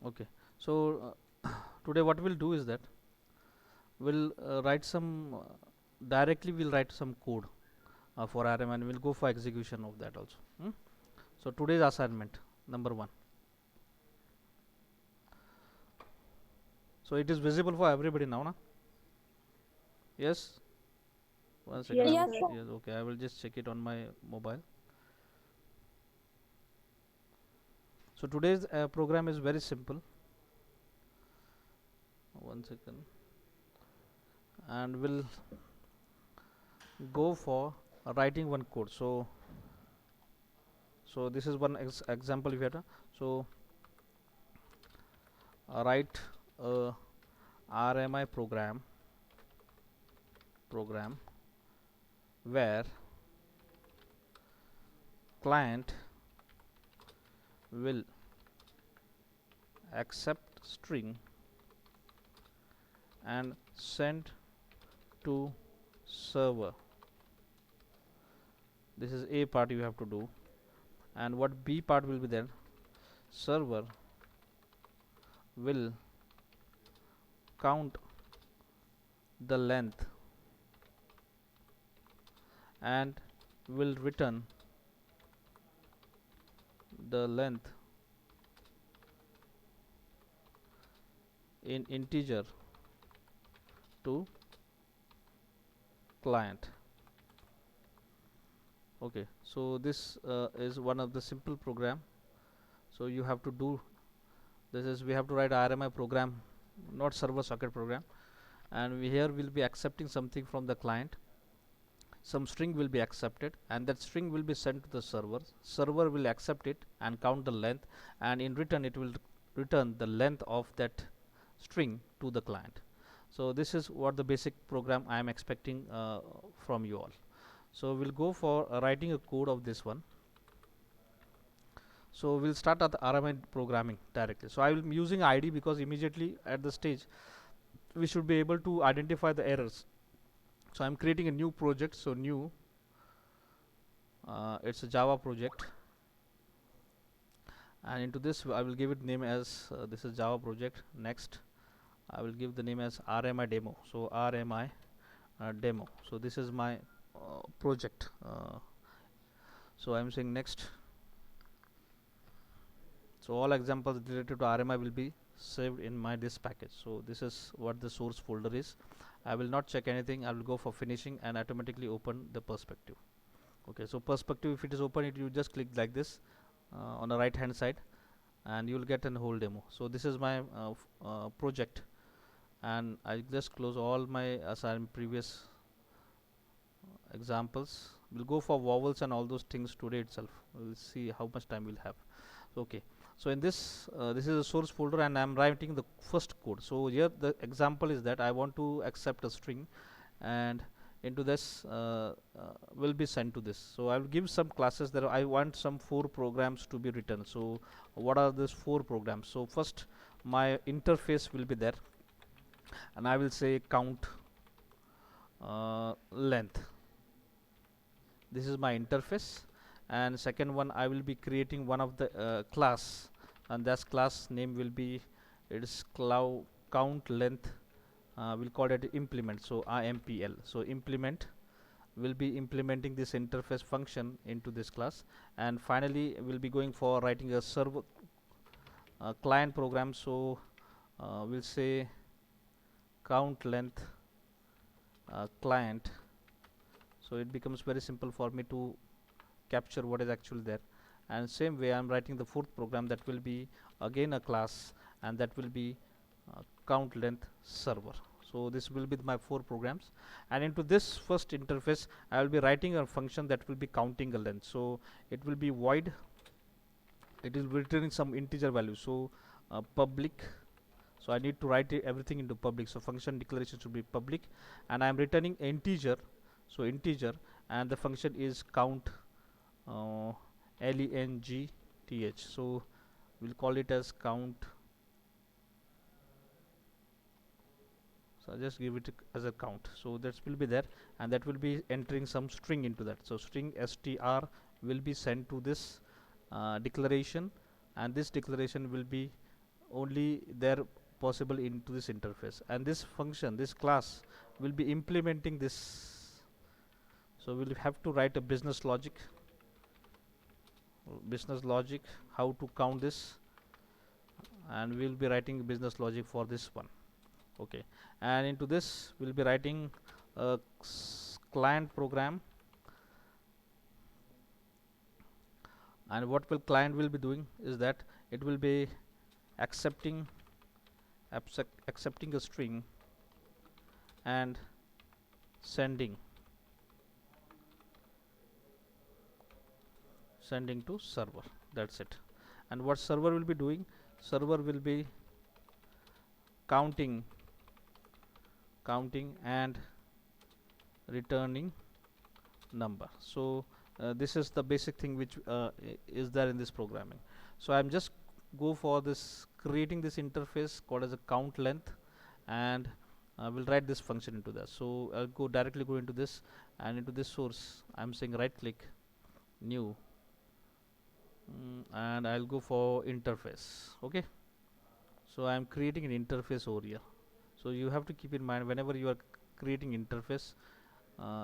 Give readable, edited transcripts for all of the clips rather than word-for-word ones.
Okay, so today what we'll do is that we'll write some directly we'll write some code for RM, and we'll go for execution of that also. So today's assignment number 1. So it is visible for everybody now, na? Yes. One second. Yes, Yes, sir. sir. Yes. Okay. I will just check it on my mobile. So today's program is very simple. One second. And we'll go for writing one code. So this is one example we had. So write a RMI program where client will accept string and send to server. This is A part you have to do, and what B part will be there, server will count the length and will return the length in integer to client. Okay, so this is one of the simple program. So you have to do this is we have to write RMI program, not server socket program, and we here will be accepting something from the client. Some string will be accepted, and that string will be sent to the server will accept it and count the length, and in return it will return the length of that string to the client. So this is what the basic program I am expecting from you all. So we'll go for writing a code of this one. So we'll start at the RMI programming directly. So I will be using ID because immediately at the stage we should be able to identify the errors. So I'm creating a new project. So new, it's a Java project, and into this I will give it name as this is Java project. Next I will give the name as RMI demo. So RMI demo. So this is my project. So I'm saying next. So all examples related to RMI will be saved in my this package. So this is what the source folder is. I will not check anything. I will go for finishing and automatically open the perspective. Okay, so perspective, if it is open, you just click like this on the right hand side, and you will get a whole demo. So this is my project, and I just close all my assignment previous examples. We'll go for vowels and all those things today itself. We'll see how much time we'll have. Okay, so in this this is a source folder, and I'm writing the first code. So here the example is that I want to accept a string, and into this will be sent to this. So I will give some classes that I want some 4 programs to be written. So what are these 4 programs? So first my interface will be there, and I will say count length. This is my interface, and second one I will be creating one of the class, and this class name will be it is count length. We'll call it implement. So IMPL. So implement will be implementing this interface function into this class, and finally we'll be going for writing a server client program. So we'll say count length client. So it becomes very simple for me to capture what is actually there, and same way I'm writing the 4th program that will be again a class, and that will be count length server. So this will be my 4 programs, and into this first interface I will be writing a function that will be counting a length. So it will be void, it is returning some integer value. So public, so I need to write everything into public. So function declaration should be public, and I am returning integer. So integer, and the function is count length. So we'll call it as count. So I just give it as a count. So that will be there, and that will be entering some string into that. So string str will be sent to this declaration, and this declaration will be only there possible into this interface, and this function, this class will be implementing this. So we'll have to write a business logic how to count this, and we'll be writing business logic for this one. Okay, and into this we'll be writing a client program, and what will client will be doing is that it will be accepting accepting a string and sending to server. That's it. And what server will be doing, server will be counting and returning number. So this is the basic thing which is there in this programming. So I'm just go for this creating this interface called as a count length, and we'll write this function into that. So I'll directly go into this, and into this source I'm saying right click new, and I'll go for interface. Okay, so I'm creating an interface over here. So you have to keep in mind whenever you are creating interface,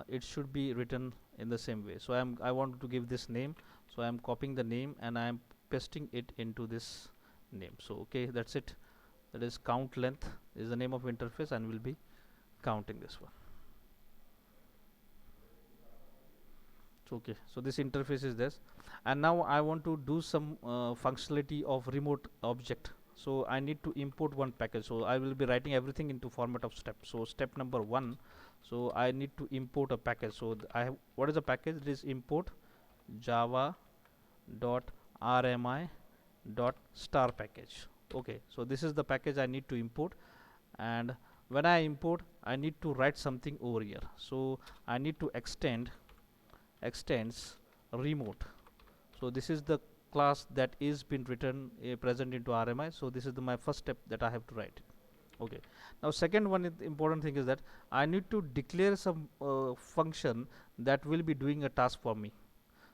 it should be written in the same way. So I want to give this name, so I'm copying the name and I'm pasting it into this name. So okay, that's it. That is count length is the name of interface, and we'll be counting this one. So okay, so this interface is this, and now I want to do some functionality of remote object. So I need to import one package. So I will be writing everything into format of step. So step number 1, so I need to import a package. So I have, what is the package? It is import java dot rmi dot star package. Okay, so this is the package I need to import, and when I import I need to write something over here. So I need to extends remote. So this is the class that is been written present into RMI. So this is my first step that I have to write. Okay, now second one important thing is that I need to declare some function that will be doing a task for me.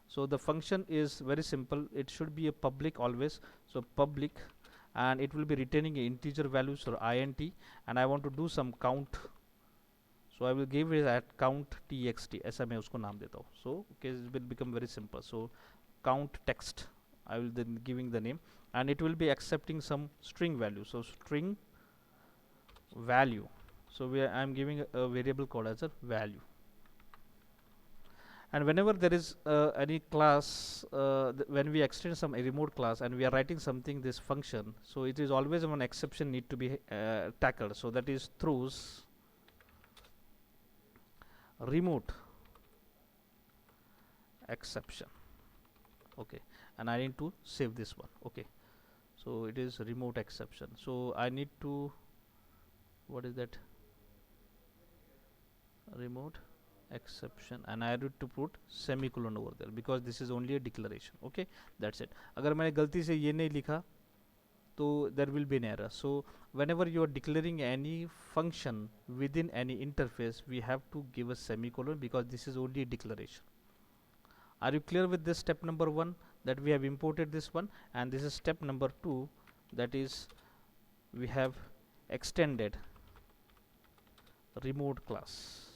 So the function is very simple. It should be a public always. So public, and it will be returning integer values or int, and I want to do some count. So I will give it at count txt, ऐसा मैं उसको नाम देता हूँ. So okay, it will become very simple. So count text, I will then giving the name, and it will be accepting some string value. So string value. So I am giving a variable called as a value. And whenever there is any class, when we extend some remote class and we are writing something this function, so it is always one exception need to be tackled. So that is throws remote exception. Okay, and I need to save this one. Okay, so it is remote exception. So I need to, what is that, remote exception, and I need to put semicolon over there because this is only a declaration. Okay, that's it. अगर मैंने गलती से ये नहीं लिखा तो there will be an error. So whenever you are declaring any function within any interface, we have to give a semicolon because this is only a declaration. Are you clear with this step number 1, that we have imported this one, and this is step number 2, that is we have extended remote class,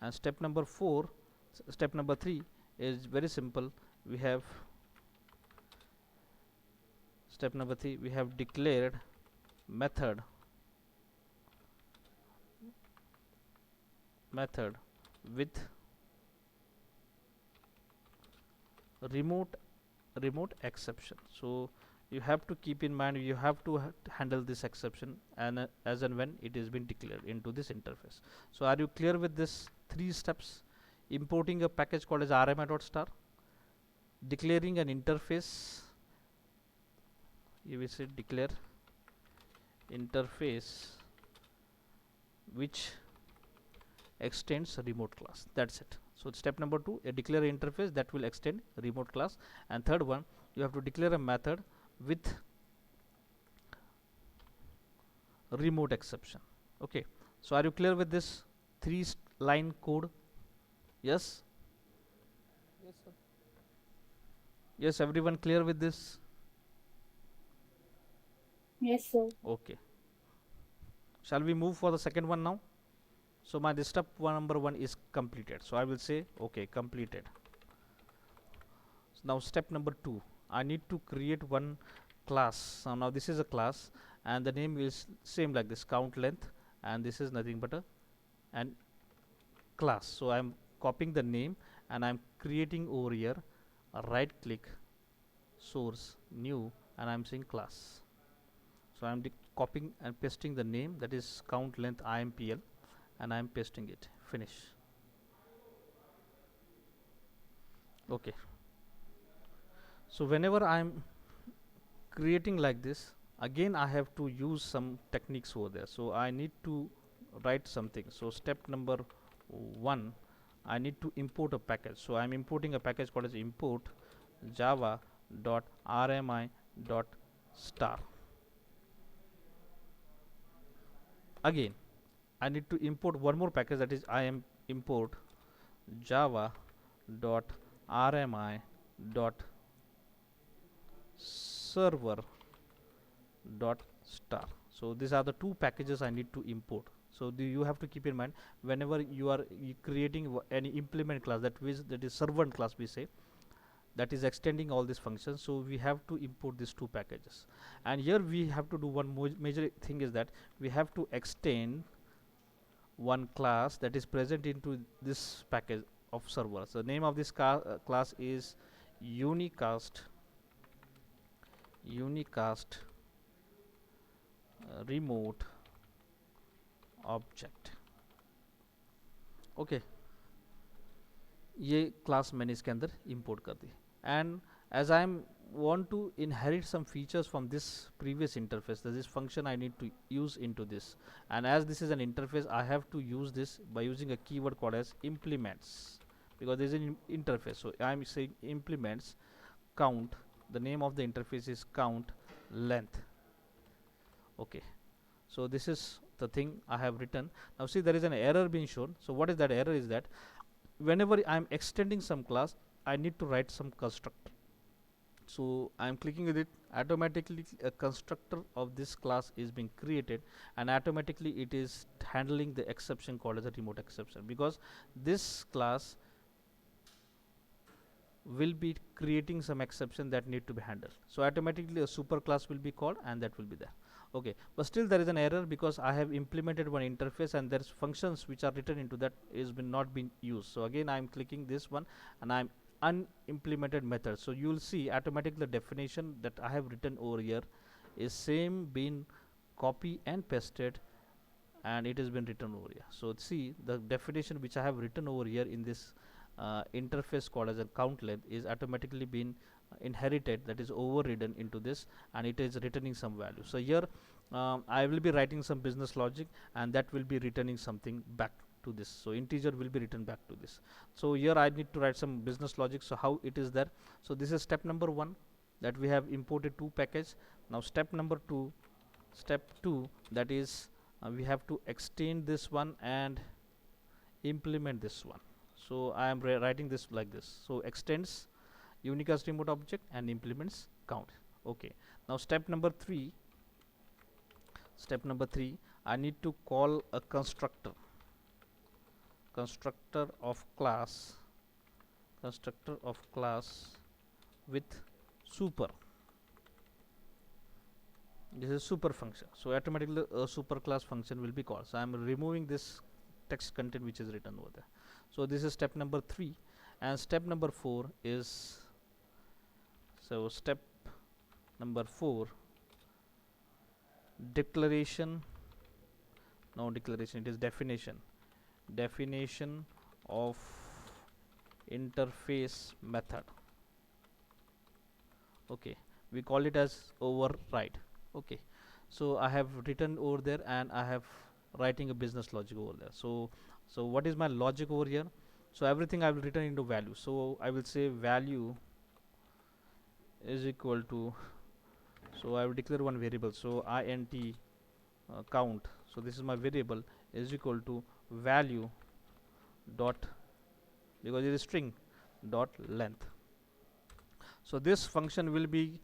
and step number 3 is very simple. We have step number 3, we have declared method with remote exception. So you have to keep in mind, you have to handle this exception and as and when it is been declared into this interface. So are you clear with this 3 steps? Importing a package called as rmi.star, declaring an interface, you will say declare interface which extends remote class. That's it. So step number 2, declare an interface that will extend remote class, and third one, you have to declare a method with remote exception. Okay, so are you clear with this 3-line code? Yes. Yes, sir. Yes, everyone clear with this? Yes, sir. Okay. Shall we move for the second one now? So my this step one number one is completed. So I will say okay, completed. So now step number two, I need to create one class. So now this is a class, and the name is same like this, count length, and this is nothing but a an class. So I'm copying the name and I'm creating over here a right click, source, new, and I'm saying class. So I'm copying and pasting the name, that is count length IMPL, and I'm pasting it. Finish. Okay. So whenever I'm creating like this, again I have to use some techniques over there. So I need to write something. So step number one, I need to import a package. So I'm importing a package called as import java.rmi.star. Again I need to import one more package, that is I am import java.rmi.server.star. So these are the two packages I need to import. So you have to keep in mind, whenever you are creating any implement class, that is servant class we say, that is extending all these functions, so we have to import these two packages. And here we have to do one major thing, is that we have to extend one class that is present into this package of servers. The name of this class is unicast remote object. Okay, ये class मैंने इसके अंदर import कर दी. And as I want to inherit some features from this previous interface, this function I need to use into this, and as this is an interface I have to use this by using a keyword called as implements, because there is an interface. So I'm saying implements count, the name of the interface is count length. Okay, so this is the thing I have written. Now see, there is an error being shown. So what is that error? Is that whenever I'm extending some class, I need to write some constructor. So I'm clicking with it, automatically a constructor of this class is being created, and automatically it is handling the exception called as a remote exception, because this class will be creating some exception that need to be handled. So automatically a super class will be called, and that will be there. Okay, but still there is an error, because I have implemented one interface and there's functions which are written into that is been not been used. So again I'm clicking this one and I'm unimplemented method. So you will see automatically the definition that I have written over here is same been copy and pasted, and it has been written over here. So see, the definition which I have written over here in this interface called as a count length is automatically been inherited, that is overridden into this, and it is returning some value. So here I will be writing some business logic, and that will be returning something back to this. So integer will be written back to this. So here I need to write some business logic. So how it is there? So this is step number one, that we have imported two package. Now step number two, that is we have to extend this one and implement this one. So I am writing this like this. So extends unicast remote object and implements count. Okay, now step number 3, I need to call a constructor of class with super. This is super function, so automatically a super class function will be called. So I am removing this text content which is written over there. So this is step number 3, and step number 4 is, so step number 4, declaration, no declaration, it is definition of interface method. Okay, we call it as override. Okay, so I have written over there and I have writing a business logic over there. So what is my logic over here? So everything I will return into value. So I will say value is equal to, so I will declare one variable, so int count, so this is my variable, is equal to value dot, because it is string, dot length. So this function will be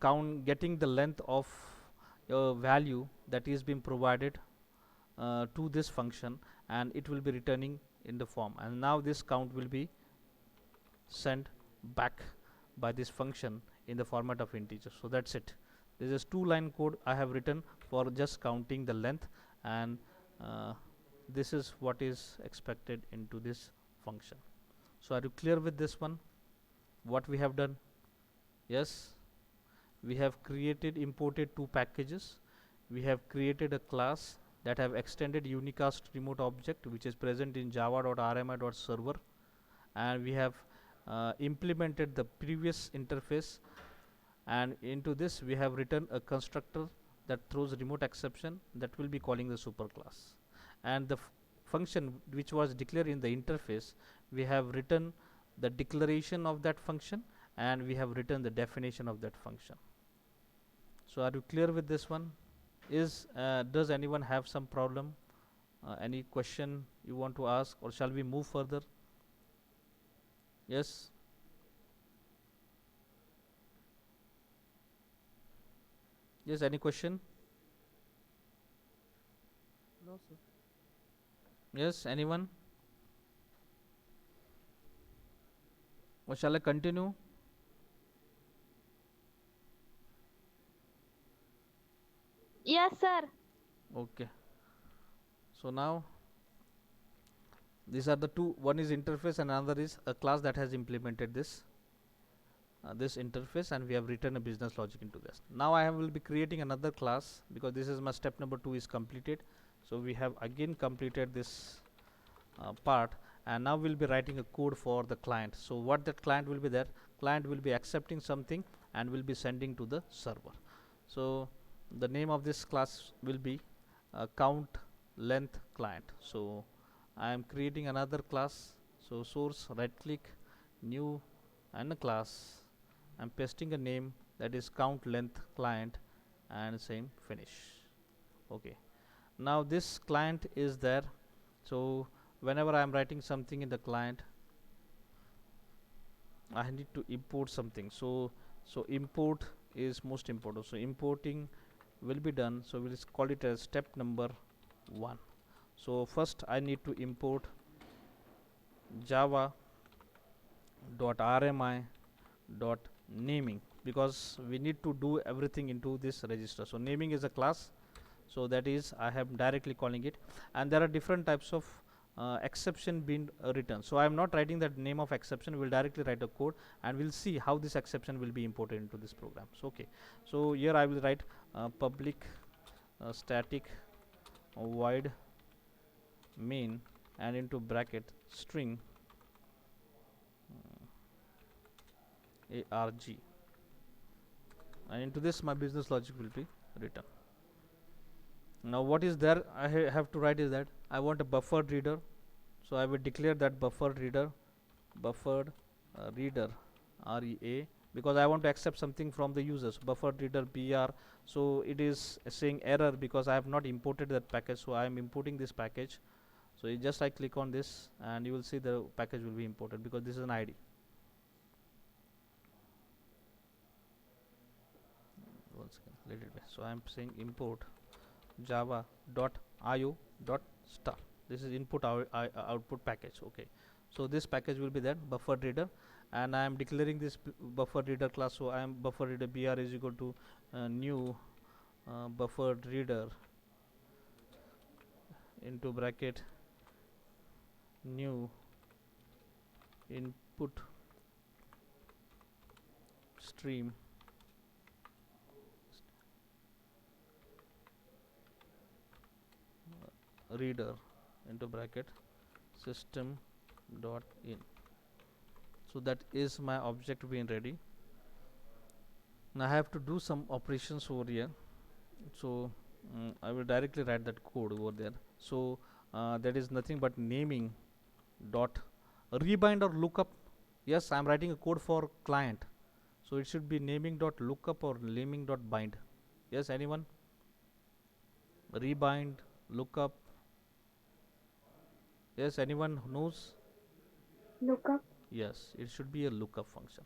count getting the length of value that is being provided to this function, and it will be returning in the form, and now this count will be sent back by this function in the format of integer. So that's it. This is 2-line code I have written for just counting the length, and this is what is expected into this function. So are you clear with this one, what we have done? Yes, we have imported 2 packages. We have created a class that have extended unicast remote object, which is present in java.rmi.server, and we have implemented the previous interface, and into this we have written a constructor that throws remote exception that will be calling the superclass, and the function which was declared in the interface, we have written the declaration of that function, and we have written the definition of that function. So are you clear with this one? Is does anyone have some problem, any question you want to ask, or shall we move further? Yes. Yes, any question? No, sir. Yes, anyone? Or shall I continue? Yes, sir. Okay. So now these are the two, one is interface and another is a class that has implemented this interface, and we have written a business logic into this. Now I will be creating another class because this is my step number 2 is completed. So we have again completed this part, and now we'll be writing a code for the client. So what that client will be there, client will be accepting something and will be sending to the server. So the name of this class will be count length client. So I am creating another class. So source, right click, new, and a class. I'm pasting a name that is count length client and saying finish. Okay, now this client is there. So whenever I am writing something in the client, I need to import something. So import is most important. So importing will be done. So we'll call it as step number 1. So first I need to import java.rmi.naming, because we need to do everything into this register. So naming is a class, so that is I am directly calling it, and there are different types of exception being written. So I am not writing that name of exception, we'll directly write a code and we'll see how this exception will be imported into this program. So okay, so here I will write public static void main and into bracket string arg, and into this my business logic will be written. Now what is there I have to write is that I want a buffered reader. So I will declare that buffered reader, buffered reader REA, because I want to accept something from the users. Buffered reader BR, so it is saying error because I have not imported that package, so I am importing this package. So you just I click on this and you will see the package will be imported because this is an ID. One second, let it be. So I am saying import java.io.star. This is input output package. Okay, so this package will be there, buffered reader, and I am declaring this buffered reader class. So I am buffered reader br is equal to new buffered reader into bracket new input stream reader into bracket system dot in. So that is my object being ready. Now I have to do some operations over here. So I will directly write that code over there. So that is nothing but naming dot rebind or lookup. Yes, I am writing a code for client, so it should be naming dot lookup or naming dot bind. Yes, anyone? Rebind, lookup. Yes, anyone knows? Look up. Yes, it should be a lookup function.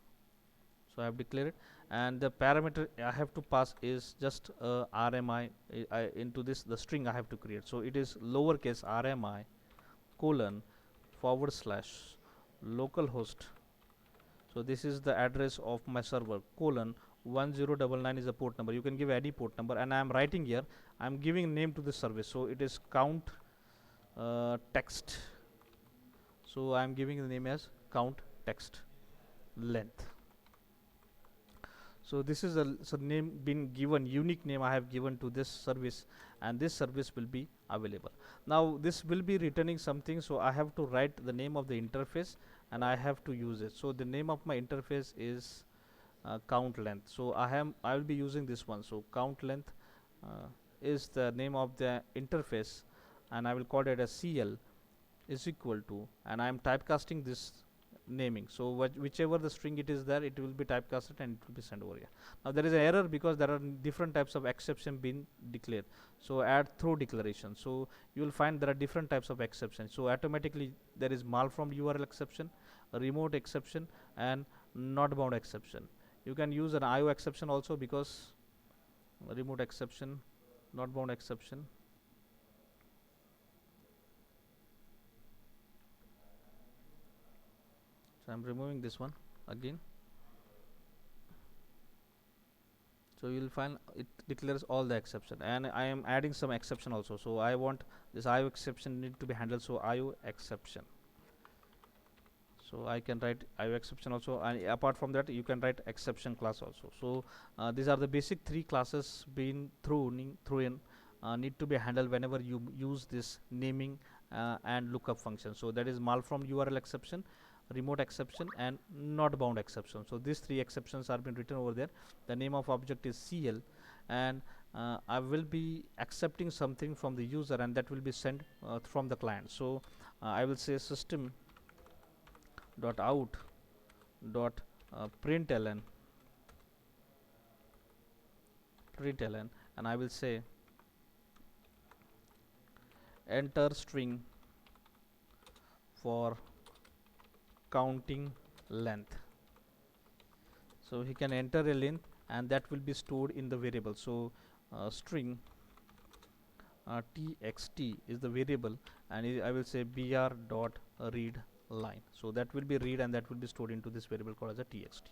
So I have declared it, and the parameter I have to pass is just RMI into this the string I have to create. So it is lowercase RMI colon forward slash localhost. So this is the address of my server colon 1099 is the port number. You can give any port number, and I am writing here. I am giving name to this service. So it is count text. So I am giving the name as count text length. So this is a name been given, unique name I have given to this service, and this service will be available. Now this will be returning something, so I have to write the name of the interface and I have to use it. So the name of my interface is count length. So I will be using this one. So count length is the name of the interface, and I will call it as CL is equal to, and I am typecasting this naming. So whichever the string it is there, it will be typecasted and it will be sent over here. Now there is an error because there are different types of exception being declared. So add throw declaration. So you will find there are different types of exceptions. So automatically there is malformed URL exception, a remote exception, and not bound exception. You can use an IO exception also, because remote exception, not bound exception. So I'm removing this one again. So you will find it declares all the exception, and I am adding some exception also. So I want this IO exception need to be handled, so IO exception. So I can write IO exception also, and apart from that you can write exception class also. So these are the basic three classes being thrown in need to be handled whenever you use this naming and lookup function. So that is malformed URL exception, remote exception, and not bound exception. So these three exceptions are been written over there. The name of object is CL, and I will be accepting something from the user, and that will be sent from the client. So I will say system dot out dot println, and I will say enter string for counting length. So he can enter a length, and that will be stored in the variable. So string txt is the variable, and I will say br dot read line. So that will be read, and that will be stored into this variable called as a txt.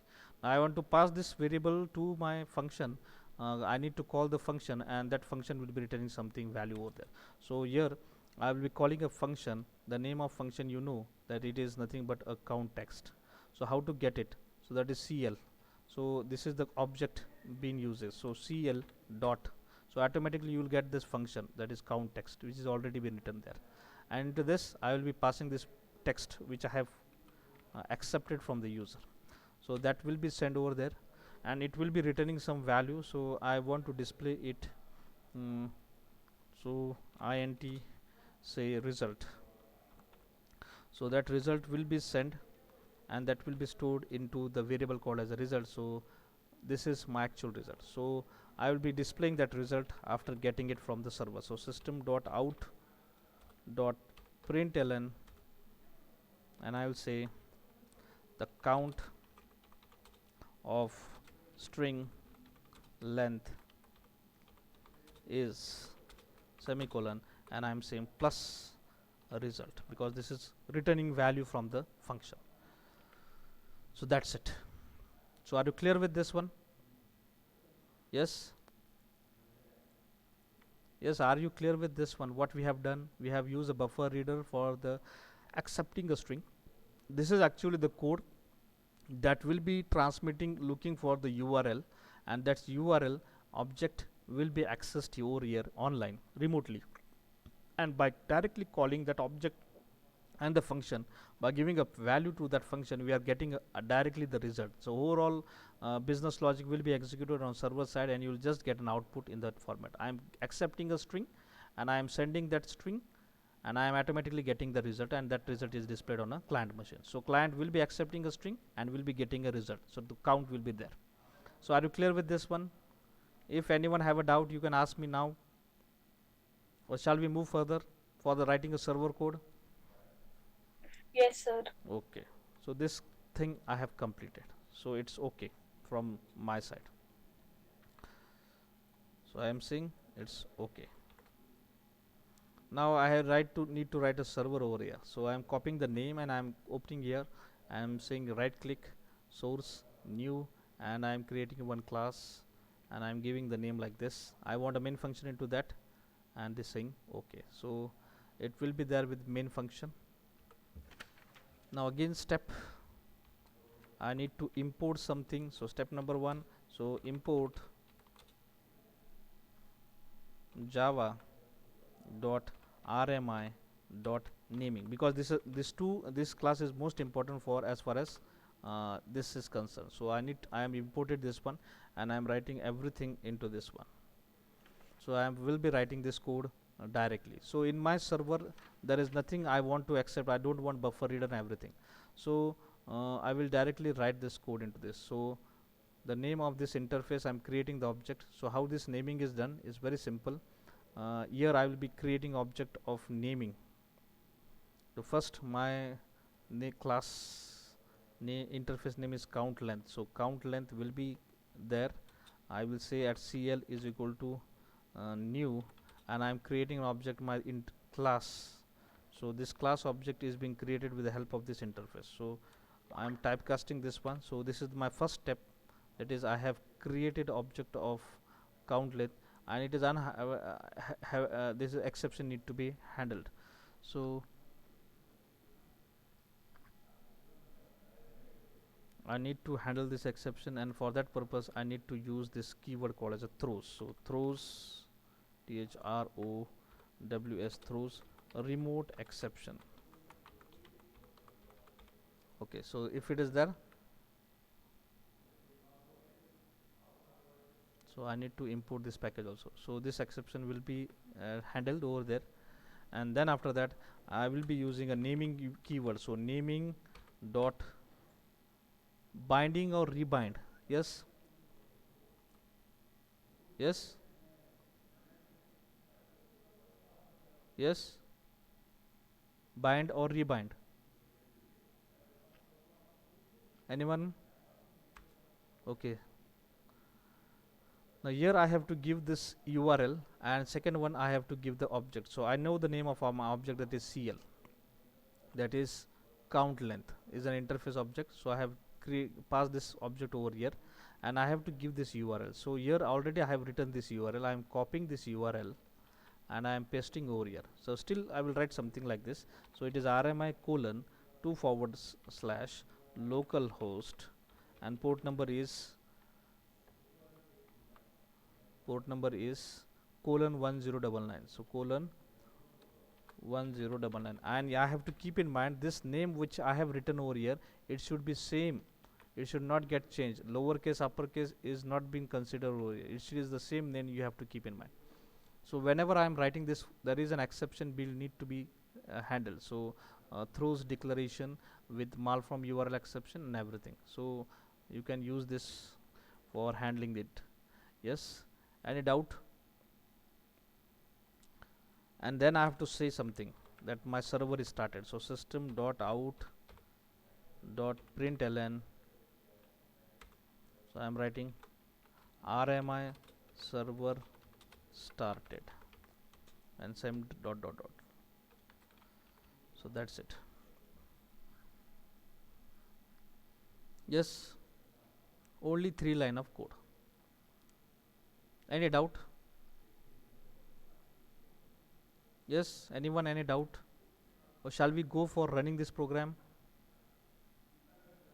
Now I want to pass this variable to my function. I need to call the function, and that function will be returning something value over there. So here I will be calling a function. The name of function, you know that it is nothing but a count text. So how to get it? So that is CL. So this is the object being uses. So CL dot. So automatically you will get this function, that is count text, which is already been written there. And to this I will be passing this text which I have accepted from the user. So that will be sent over there, and it will be returning some value. So I want to display it. So int say result. So that result will be sent, and that will be stored into the variable called as a result. So this is my actual result. So I will be displaying that result after getting it from the server. So system dot out dot println, and I will say the count of string length is semicolon, and I am saying plus a result, because this is returning value from the function. So that's it. So are you clear with this one? Yes? Yes, are you clear with this one? What we have done, we have used a buffer reader for the accepting a string. This is actually the code that will be transmitting, looking for the URL, and that URL object will be accessed over here online remotely, and by directly calling that object and the function, by giving a value to that function, we are getting directly the result. So overall business logic will be executed on server side, and you will just get an output in that format. I am accepting a string, and I am sending that string, and I am automatically getting the result, and that result is displayed on a client machine. So client will be accepting a string and will be getting a result. So the count will be there. So are you clear with this one? If anyone have a doubt, you can ask me now, or shall we move further for the writing a server code? Yes, sir. Okay, so this thing I have completed, so it's okay. from my side. So I am saying it's okay. Now I need to write a server over here. So I am copying the name and I am opening here. I am saying right click, source, new, and I am creating one class and I am giving the name like this. I want a main function into that, and this saying okay. So it will be there with main function. Now again step, I need to import something. So step number 1, so import java dot rmi dot naming, because this class is most important for as far as this is concerned. So I am imported this one and I am writing everything into this one. So I will be writing this code directly. So in my server there is nothing I want to accept. I don't want buffer read and everything. So I will directly write this code into this. So the name of this interface, I'm creating the object. So how this naming is done is very simple. Here I will be creating object of naming. So first my class interface name is count length. So count length will be there. I will say at cl is equal to new, and I am creating an object my int class. So this class object is being created with the help of this interface. So I am typecasting this one. So this is my first step, that is I have created object of count length, and it is this exception need to be handled. So I need to handle this exception, and for that purpose I need to use this keyword called as a throws. So throws, throws, throws remote exception. Okay, so if it is there, so I need to import this package also. So this exception will be handled over there, and then after that I will be using a naming keyword. So naming dot binding or rebind. Yes, yes, yes, bind or rebind. Anyone? Okay. Now here I have to give this URL, and second one I have to give the object. So I know the name of my object, that is CL, that is count length, is an interface object. So I have passed this object over here, and I have to give this URL. So here already I have written this URL. I am copying this URL and I am pasting over here. So still I will write something like this. So it is RMI colon 2// localhost, and port number is colon 1099. So colon 1099, and I have to keep in mind this name which I have written over here, it should be same. It should not get changed. Lowercase, uppercase is not being considered over here. It is the same name you have to keep in mind. So whenever I am writing this, there is an exception will need to be handled. So throws declaration with malform URL exception and everything. So you can use this for handling it. Yes, any doubt? And then I have to say something that my server is started. So system dot out dot println. So I am writing RMI server started and same dot dot dot. So that's it. Yes, only 3 line of code. Any doubt? Yes, anyone, any doubt? Or shall we go for running this program?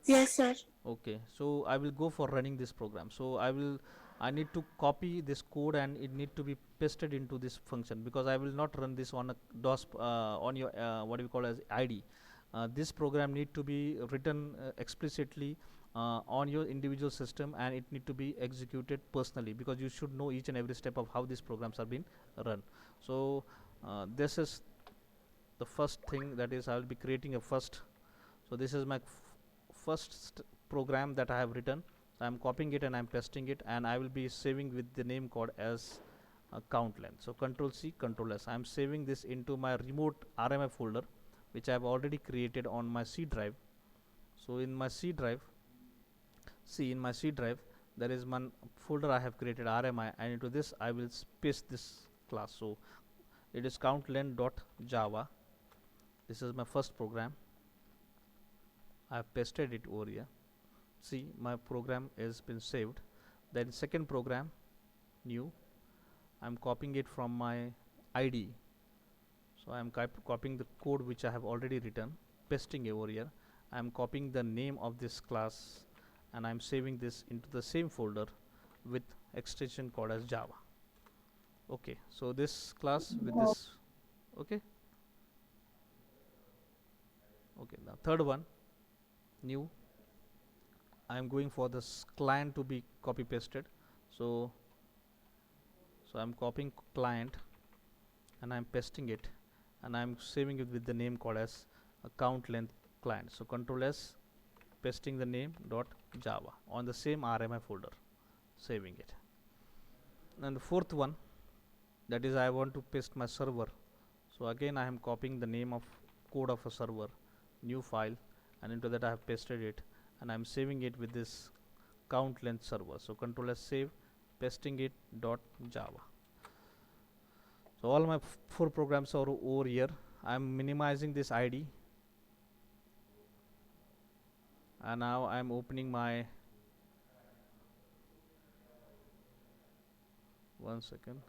Yes, sir. Okay, so I will go for running this program. So I need to copy this code and it need to be pasted into this function, because I will not run this on a DOS on your what do we call as ID. This program need to be written explicitly on your individual system, and it need to be executed personally, because you should know each and every step of how these programs are being run. So this is the first thing, that is I will be creating a first. So this is my first program that I have written. I am copying it and I am pasting it, and I will be saving with the name called as count length. So Control C, Control S. I am saving this into my remote RMI folder, which I have already created on my C drive. So in my C drive, see in my C drive there is one folder I have created RMI, and into this I will paste this class. So it is countlen.java. This is my first program. I have pasted it over here. See, my program has been saved. Then second program, new, I'm copying it from my IDE. So I'm copying the code which I have already written, pasting over here. I'm copying the name of this class, and I'm saving this into the same folder with extension called as Java. Okay, so this class with this, okay. Okay, now third one, new, I'm going for this client to be copy pasted. So I'm copying client and I'm pasting it, and I'm saving it with the name called as count length client. So control S, pasting the name dot java on the same RMI folder, saving it. And the fourth one, that is I want to paste my server. So again I am copying the name of code of a server, new file, and into that I have pasted it, and I'm saving it with this count length server. So control S, save, pasting it dot java. So all my four programs are over here. I'm minimizing this ID, and now I'm opening my, one second,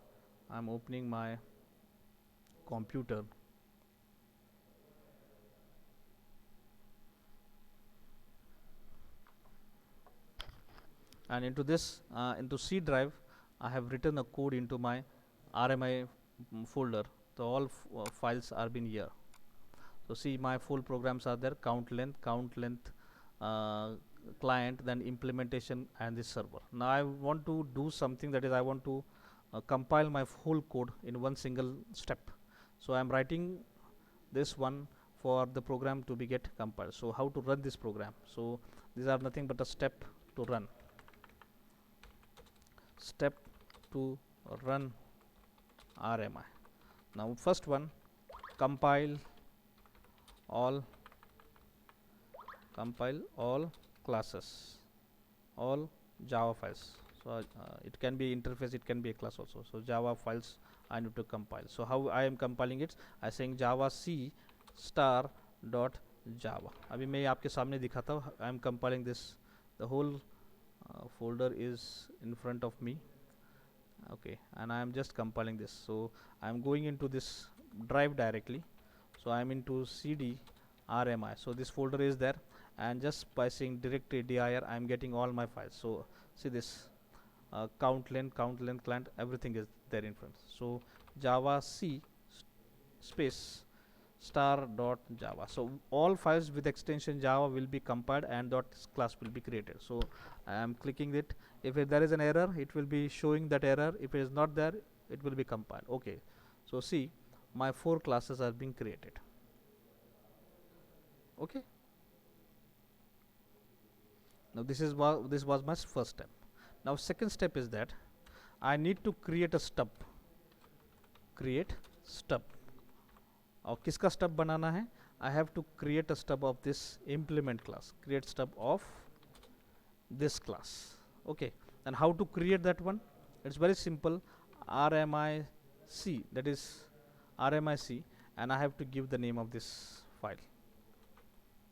I'm opening my computer. And into this, into C drive, I have written a code into my RMI folder. So all files are been here. So see, my full programs are there: count length, client, then implementation, and this server. Now I want to do something, that is I want to compile my whole code in one single step. So I am writing this one for the program to be get compiled. So how to run this program? So these are nothing but a step to run. Step to run RMI. Now first one, compile all classes, all Java files. So it can be interface, it can be a class also. So Java files I need to compile. So how I am compiling it? I saying java c star dot java. अभी मैं आपके सामने दिखाता हूँ. I am compiling this. The whole folder is in front of me. Okay, and I am just compiling this. So I am going into this drive directly. So I am into cd RMI. So this folder is there, and just by saying directory dir, I am getting all my files. So see this count length client, everything is there in front. So java c space star dot java. So all files with extension java will be compiled, and dot class will be created. So I am clicking it. If there is an error, it will be showing that error. If it is not there, it will be compiled. Okay, so see, my 4 classes are being created. Okay, now this was my first step. Now second step is that I need to create a stub. और किसका stub बनाना है? I have to create a stub of this implement class. Create stub of this class. Okay, and how to create that one? It's very simple. RMIC, that is RMIC, and I have to give the name of this file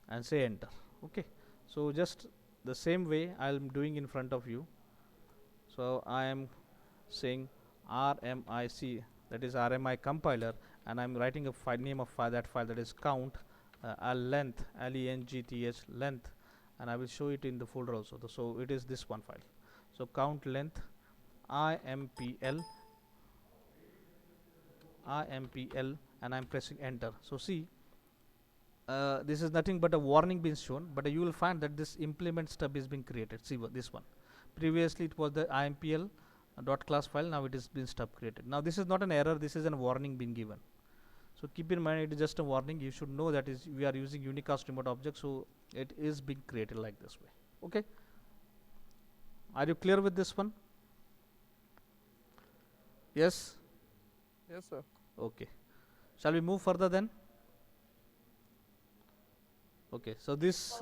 and say enter. Okay, so just the same way I am doing in front of you. So I am saying RMIC, that is RMI compiler, and I'm writing a file name of that file, that is count length, length, length, and I will show it in the folder also. So it is this one file. So count length impl, and I'm pressing enter. So see, this is nothing but a warning being shown, but you will find that this implement stub is being created. See this one. Previously it was the impl dot class file. Now it is been stub created. Now this is not an error, this is a warning being given. So keep in mind, it is just a warning. You should know that is we are using unicast remote object, so it is being created like this way. Okay, are you clear with this one? Yes. Yes, sir. Okay, shall we move further then? Okay, so this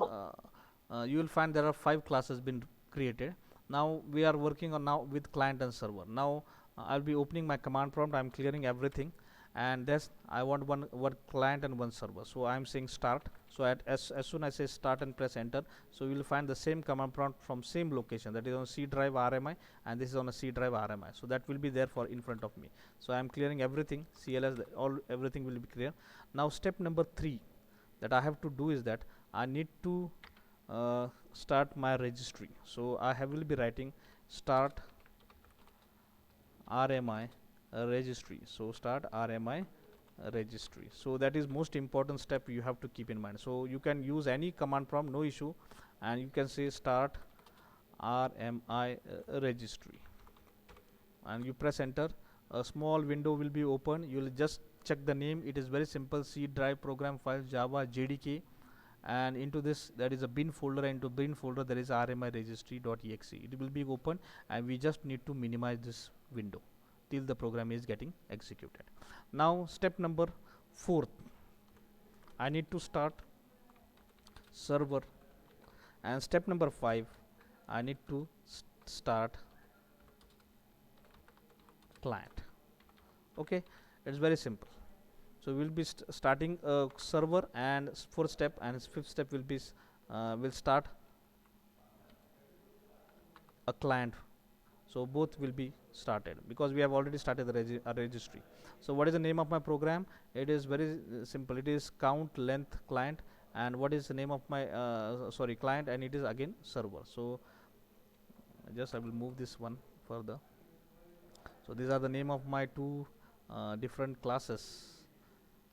you will find there are 5 classes been created. Now we are working on now with client and server. Now I'll be opening my command prompt. I'm clearing everything, and this I want one client and one server. So I'm saying start. So as soon as I say start and press enter, so you will find the same command prompt from same location, that is on C drive RMI, and this is on a C drive RMI. So that will be there for in front of me. So I'm clearing everything, CLS, all everything will be clear. Now step number 3 that I have to do is that I need to start my registry. So I will be writing start RMI registry. So start RMI registry. So that is most important step you have to keep in mind. So you can use any command prompt, no issue, and you can say start RMI registry, and you press enter. A small window will be open. You will just check the name. It is very simple: C drive program file Java JDK, and into this there is a bin folder, and into bin folder there is RMI registry.exe. It will be open, and we just need to minimize this window till the program is getting executed. Now step number 4, I need to start server, and step number 5, I need to start client. Okay, it's very simple. So we'll be starting a server, and fourth step and fifth step will be will start a client. So both will be started because we have already started the registry. So what is the name of my program? It is very simple. It is count length client. And what is the name of my client? And it is again server. So I will move this one further. So these are the name of my two different classes.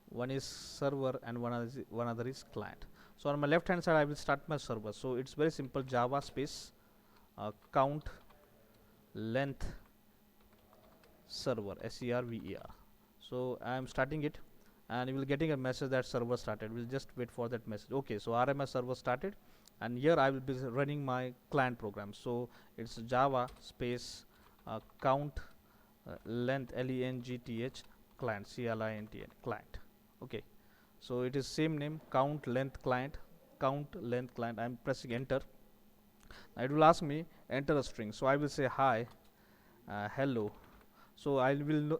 One is server and one other is client. So on my left hand side I will start my server. So it's very simple: Java space count length server, server. So I am starting it, and you will getting a message that server started. We'll just wait for that message. Okay, so RMS server started, and here I will be running my client program. So it's Java space count length length client, clint client. Okay, so it is same name, count length client. I'm pressing enter. It will ask me enter a string. So I will say hi, hello. So I will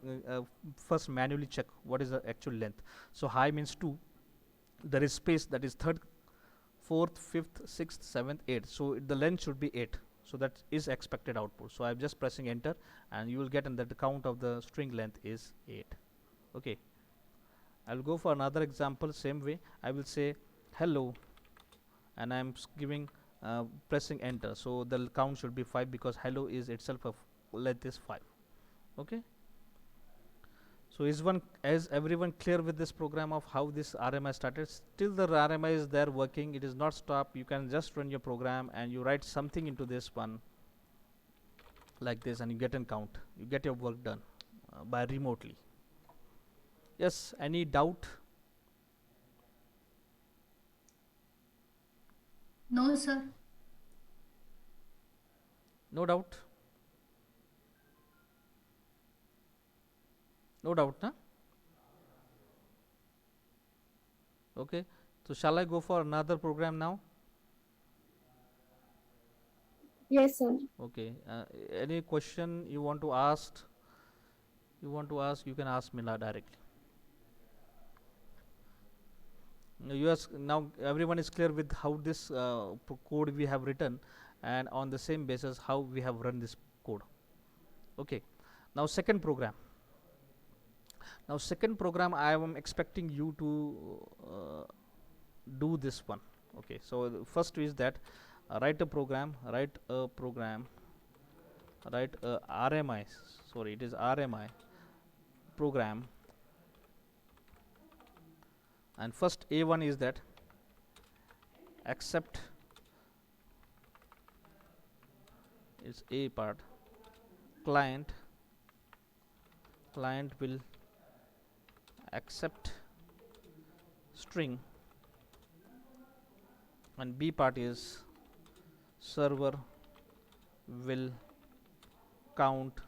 first manually check what is the actual length. So hi means 2, there is space, that is third, fourth, fifth, sixth, seventh, eighth. So the length should be 8. So that is expected output. So I'm just pressing enter, and you will get that the count of the string length is 8. Okay, I'll go for another example. Same way, I will say hello, and I'm giving pressing enter. So the count should be 5 because hello is itself a length is 5. Okay, so is everyone clear with this program of how this RMI started? Still the RMI is there working, it is not stopped. You can just run your program and you write something into this one like this, and you get an count. You get your work done by remotely. Yes, any doubt? No, sir. No doubt? No doubt, huh? Okay, so shall I go for another program now? Yes, sir. Okay, any question you want to ask? You can ask me now directly. Now everyone is clear with how this code we have written, and on the same basis how we have run this code. Okay, now second program. I am expecting you to do this one. Okay, so the first is that write a program, write a RMI, sorry, it is RMI program. And first A1 is that accept, is A part, client will accept string, and B part is server will count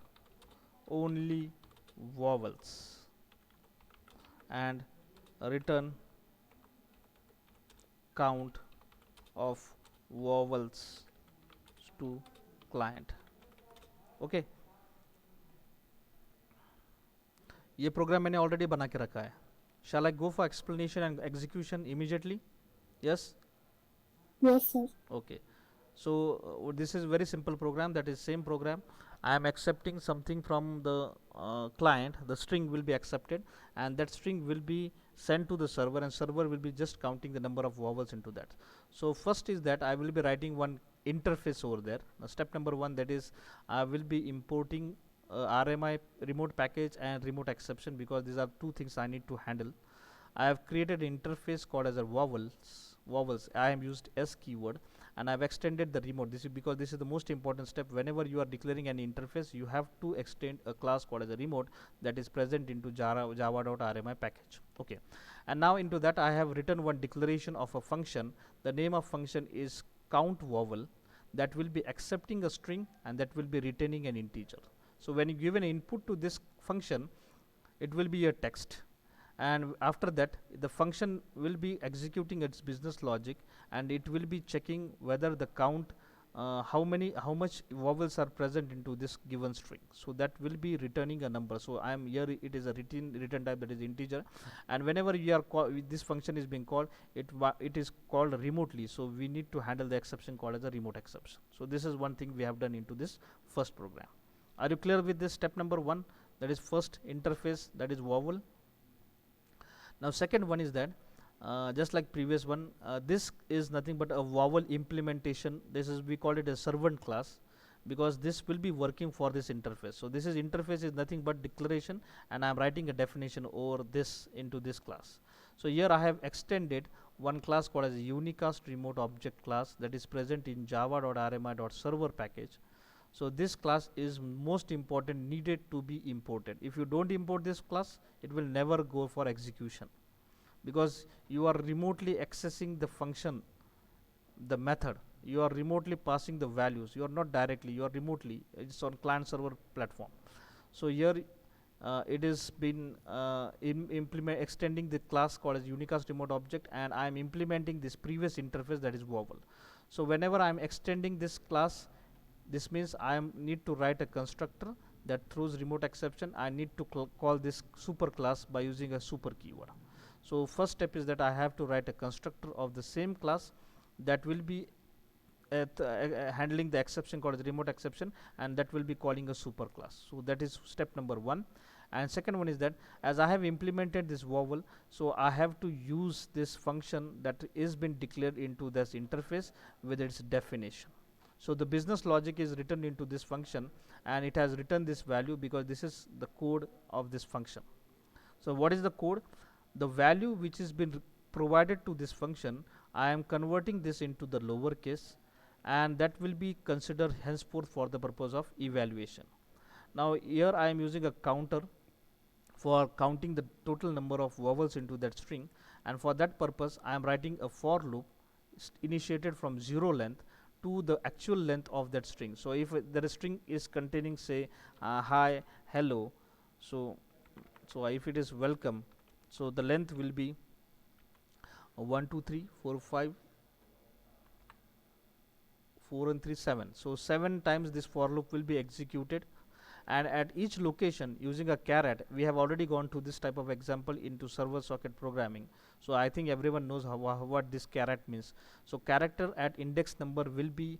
only vowels and return count of vowels to client. Okay, ये programme मैंने already बना के रखा है. Shall I go for explanation and execution immediately? Yes. Yes, sir. Okay. So this is very simple program, that is same program. I am accepting something from the client. The string will be accepted, and that string will be sent to the server, and server will be just counting the number of vowels into that. So first is that I will be writing one interface over there. Now step number one, that is I will be importing RMI remote package and remote exception, because these are two things I need to handle. I have created an interface called as a vowels. I am used s keyword, and I've extended the remote. This is because this is the most important step. Whenever you are declaring an interface, you have to extend a class called as a remote that is present into java.rmi package. Okay, and now into that I have written one declaration of a function. The name of function is count vowel, that will be accepting a string and that will be returning an integer. So when you give an input to this function, it will be a text, and after that the function will be executing its business logic, and it will be checking whether the count how much vowels are present into this given string. So that will be returning a number. So I am here, it is a return type, that is integer, and whenever you are this function is being called, it is called remotely, so we need to handle the exception called as a remote exception. So this is one thing we have done into this first program. Are you clear with this step number one, that is first interface, that is vowel? Now second one is that just like previous one, this is nothing but a vowel implementation. This is, we call it a servant class, because this will be working for this interface. So this is interface is nothing but declaration, and I am writing a definition over this into this class. So here I have extended one class called as a unicast remote object class, that is present in java.rmi.server package. So this class is most important, needed to be imported. If you don't import this class, it will never go for execution, because you are remotely accessing the function, the method. You are remotely passing the values. You are not directly, you are remotely. It's on client server platform. So here it is been extending the class called as unicast remote object, and I am implementing this previous interface, that is vowel. So whenever I am extending this class, this means I need to write a constructor that throws remote exception. I need to call this super class by using a super keyword. So first step is that I have to write a constructor of the same class that will be handling the exception called the remote exception, and that will be calling a super class. So that is step number one. And second one is that as I have implemented this vowel, so I have to use this function that is been declared into this interface with its definition. So the business logic is written into this function, and it has written this value because this is the code of this function. So what is the code? The value which has been provided to this function, I am converting this into the lower case, and that will be considered henceforth for the purpose of evaluation. Now here I am using a counter for counting the total number of vowels into that string, and for that purpose I am writing a for loop initiated from 0 length to the actual length of that string. So if the string is containing, say, hi, hello, so if it is welcome, so the length will be 1 2 3 4 5 4 and 3 7. So 7 times this for loop will be executed, and at each location using a caret, we have already gone to this type of example into server socket programming. So I think everyone knows what this caret means. So character at index number will be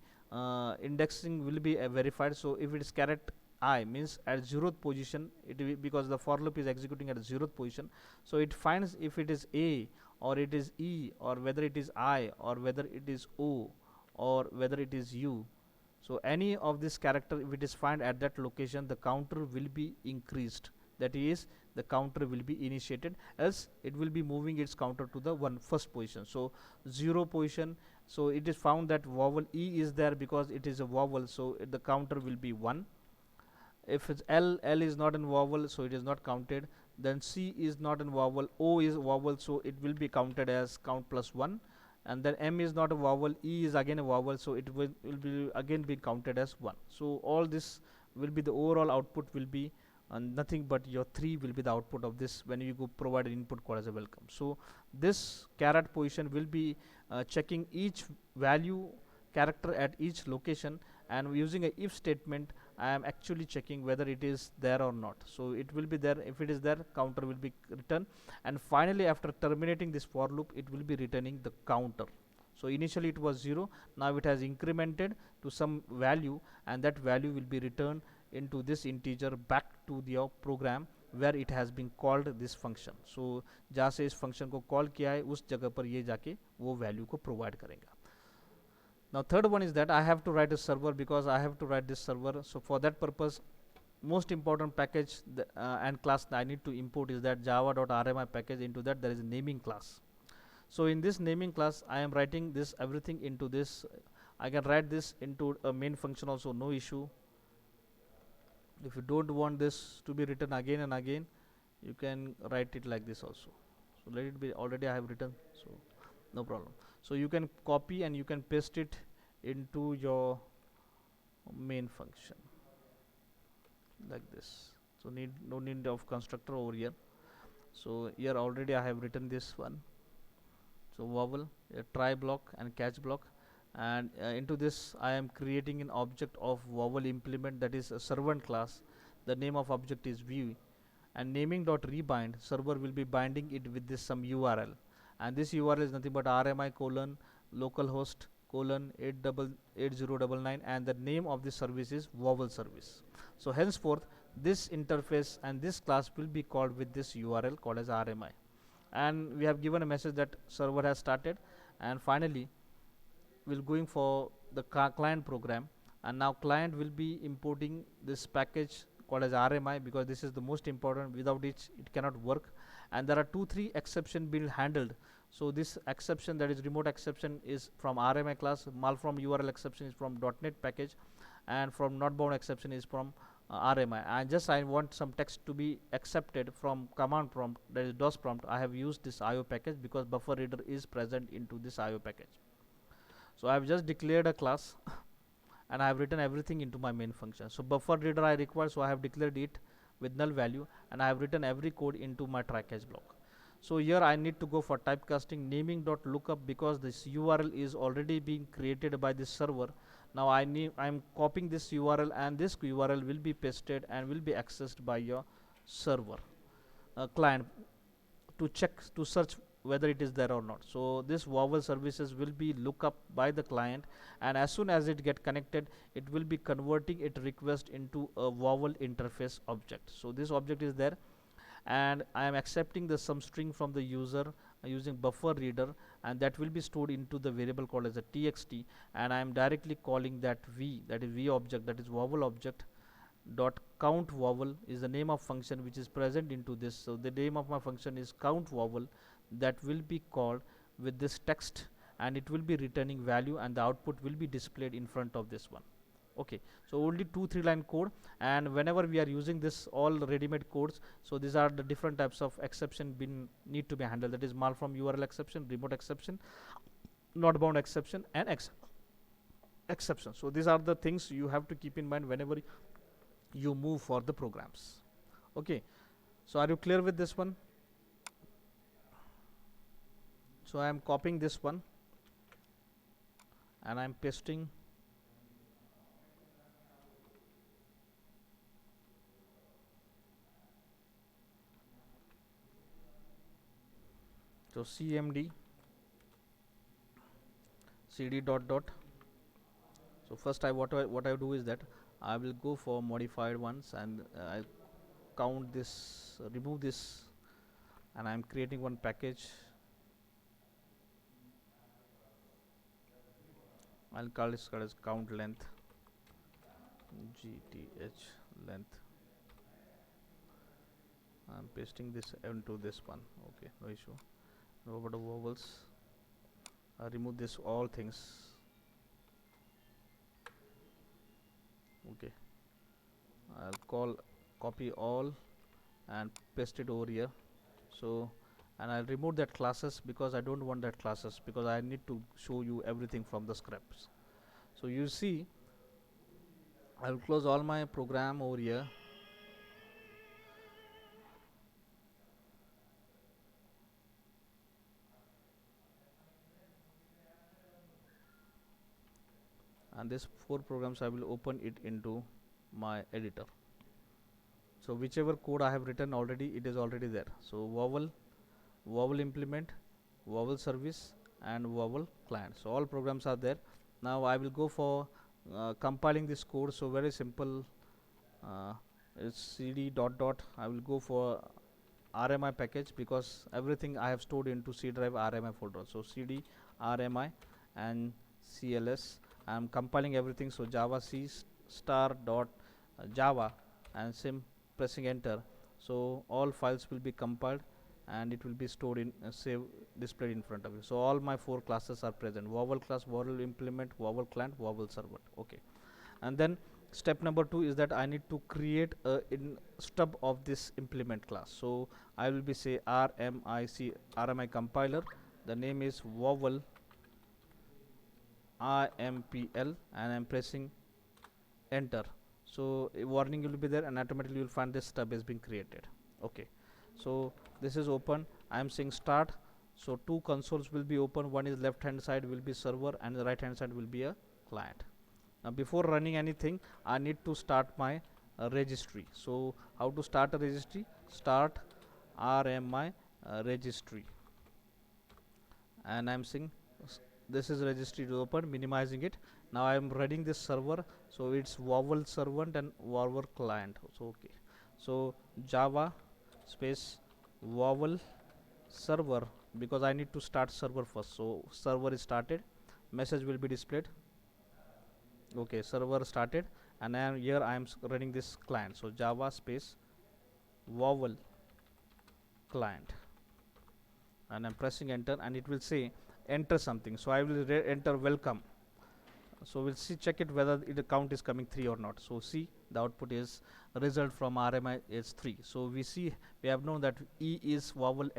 indexing will be verified. So if it is caret I, means at 0th position, because the for loop is executing at 0th position, so it finds if it is A or it is E, or whether it is I, or whether it is O, or whether it is U. So any of this character, if it is found at that location, the counter will be increased. That is, the counter will be initiated, else it will be moving its counter to the first position. So 0 position, so it is found that vowel E is there because it is a vowel, so the counter will be 1. If it's L is not in vowel, so it is not counted. Then C is not in vowel, O is vowel, so it will be counted as count plus 1. And then M is not a vowel, E is again a vowel, so it will be again be counted as 1. So all this will be, the overall output will be nothing but your 3 will be the output of this when you go provide an input called as a welcome. So this caret position will be checking each value character at each location, and using a if statement I am actually checking whether it is there or not. So it will be there. If it is there, counter will be returned, and finally after terminating this for loop, it will be returning the counter. So initially it was 0, now it has incremented to some value, and that value will be returned into this integer back to your program where it has been called this function. So जहाँ से इस function को call किया है उस जगह पर ये जाके वो value को provide करेगा. Now third one is that I have to write a server, because I have to write this server. So for that purpose, most important package and class I need to import is that java.rmi package. Into that there is a naming class. So in this naming class I am writing this everything into this. I can write this into a main function also, no issue. If you don't want this to be written again and again, you can write it like this also. So let it be, already I have written, so no problem. So you can copy and you can paste it into your main function like this. So no need of constructor over here. So here already I have written this one. So vowel, a try block and catch block, and into this I am creating an object of vowel implement, that is a servant class. The name of object is view, and naming dot rebind, server will be binding it with this some URL, and this URL is nothing but RMI colon localhost colon 8099, and the name of this service is vowel service. So henceforth this interface and this class will be called with this URL called as RMI, and we have given a message that server has started. And finally we'll going for the client program, and now client will be importing this package called as RMI, because this is the most important, without which it cannot work. And there are 2-3 exception being handled. So this exception, that is remote exception, is from RMI class, malform URL exception is from .NET package, and from not bound exception is from RMI. And I want some text to be accepted from command prompt, that is DOS prompt. I have used this IO package because buffer reader is present into this IO package. So I have just declared a class and I have written everything into my main function. So buffer reader I require, so I have declared it with null value, and I have written every code into my try catch block. So here I need to go for typecasting naming dot lookup, because this URL is already being created by this server. Now I'm copying this URL, and this URL will be pasted and will be accessed by your server client to check, to search whether it is there or not. So this vowel services will be look up by the client, and as soon as it get connected, it will be converting its request into a vowel interface object. So this object is there, and I am accepting the some string from the user using buffer reader, and that will be stored into the variable called as a txt, and I am directly calling that v, that is v object, that is vowel object dot count vowel is the name of function which is present into this. So the name of my function is count vowel, that will be called with this text, and it will be returning value, and the output will be displayed in front of this one. Okay, so only 2-3 line code, and whenever we are using this all ready-made codes, so these are the different types of exception need to be handled, that is malform URL exception, remote exception, not bound exception, and exception. So these are the things you have to keep in mind whenever you move for the programs. Okay, so are you clear with this one? So I am copying this one and I am pasting. So cmd cd dot dot. So first what I do is that I will go for modified ones, and I count this, remove this, and I am creating one package. I'll call this as count length, gth length. I'm pasting this into this one. Okay, no issue. No about the vowels. I remove this all things. Okay, I'll copy all and paste it over here. So, and I'll remove that classes, because I don't want that classes, because I need to show you everything from the scripts. So you see, I'll close all my program over here. and these 4 programs I will open it into my editor. So whichever code I have written already, it is already there. So vowel implement, vowel service, and vowel client. So all programs are there. Now I will go for compiling this code. So very simple. It's cd dot dot. I will go for RMI package, because everything I have stored into C drive RMI folder. So cd RMI and CLS. I am compiling everything. So java c star dot java, and pressing enter. So all files will be compiled, and it will be stored in save displayed in front of you. So all my 4 classes are present: vowel class, vowel implement, vowel client, vowel server. Okay. And then step number 2 is that I need to create a stub of this implement class. So I will be say RMI compiler. The name is vowel IMPL, and I'm pressing enter. So a warning will be there, and automatically you will find this stub has been created. Okay. So this is open. I am saying start. So 2 consoles will be open. One is left hand side will be server, and the right hand side will be a client. Now before running anything, I need to start my registry. So how to start a registry? Start RMI registry, and I'm saying this is registry to open, minimizing it. Now I am running this server, so it's vowel servant and vowel client. So okay, so java space vowel server, because I need to start server first. So server is started, message will be displayed. Okay, server started, and here I am running this client. So java space vowel client, and I'm pressing enter, and it will say enter something. So I will enter welcome. So we'll see, check it whether the count is coming 3 or not. So see, the output is result from RMI is 3. So we see, we have known that E is vowel,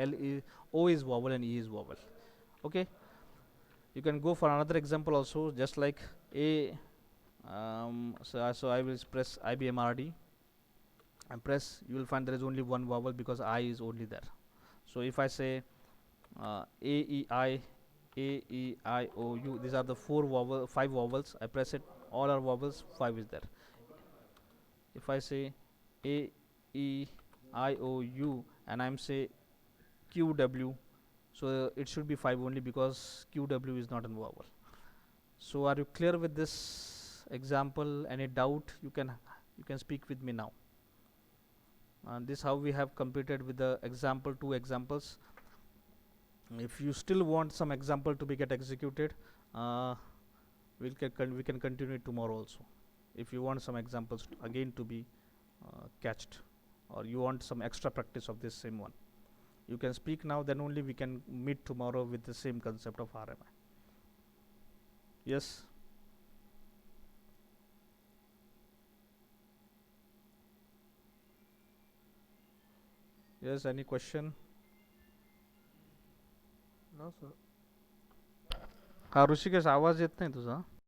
O is vowel, and E is vowel. Okay, you can go for another example also, just like a so I will press IBMRD and press. You will find there is only one vowel, because I is only there. So if I say A E I O U, these are the 5 vowels. I press it, all are vowels, 5 is there. If I say A E I O U, and I'm say Q W, so it should be 5 only, because Q W is not a vowel. So are you clear with this example? Any doubt? You can speak with me now. And this how we have completed with the example, 2 examples. If you still want some example to be get executed, we can continue it tomorrow also. If you want some examples again to be catched, or you want some extra practice of this same one, you can speak now, then only we can meet tomorrow with the same concept of RMI. Yes. Yes, any question? No, sir. हा ऋषिकेश, आवाज येत नाही तुझा.